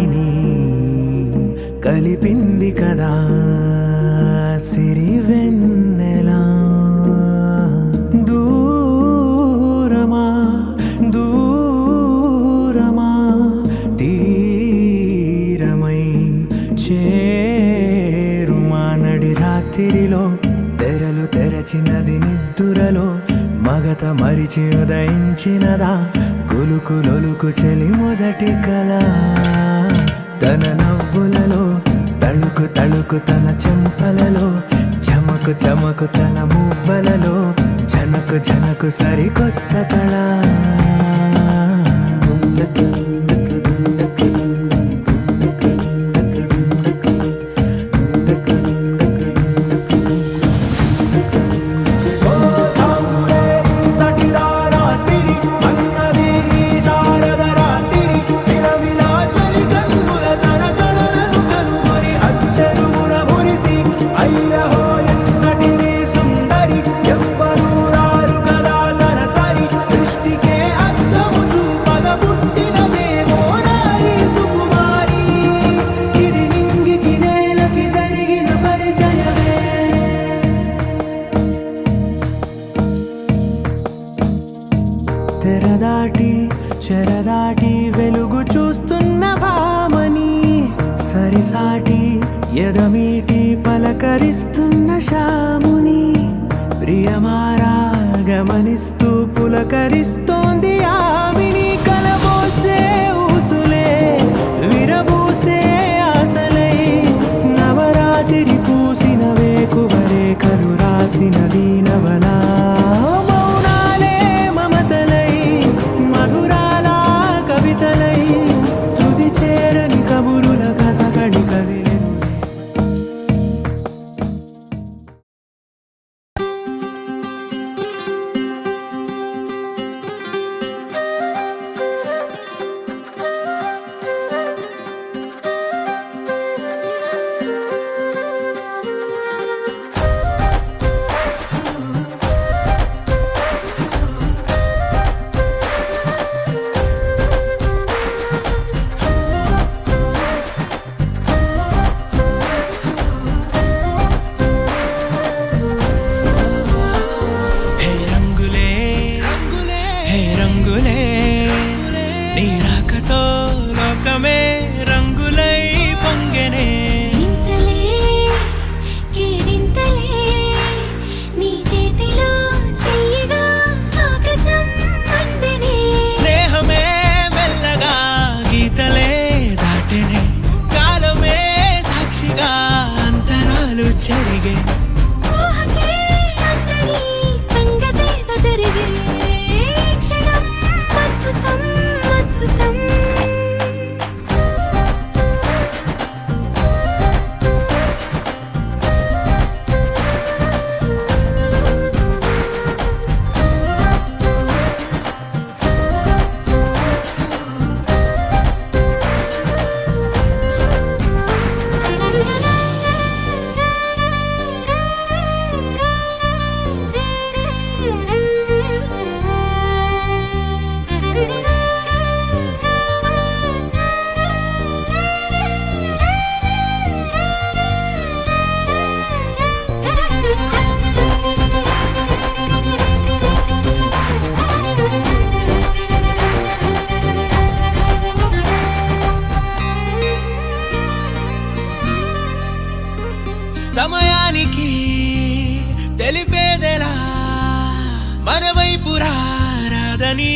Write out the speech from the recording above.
వాణిని కలిపింది కదా సిరి వెన్నెలా. దూరమా దూరమా తీరమై చేరుమా నడి రాత్రిలో తెరలు తెరచినది నిద్దురలో మగత మరిచి ఉదయించినదా కులుకులొలుకు చెలి మొదటి కళ. తన నవ్వులలో తళుకు తళుకు తన చెంపలలో చమకు చమకు తన మువ్వలలో జనకు జనకు సరికొత్త కళ. తెరదాటి చెరదాటి వెలుగు చూస్తున్న భామని సరిసాటి ఎదమీటి పలకరిస్తున్న శాముని ప్రియమారా గమనిస్తూ పులకరిస్తోంది ఆవిని. కలబోసే ఊసులే విరబూసే ఆశలై నవరాత్రి పూసిన వేకువరేఖలు రాసినది నవలా. సమయానికి తెలిపేదెలా మన వైపు రాదని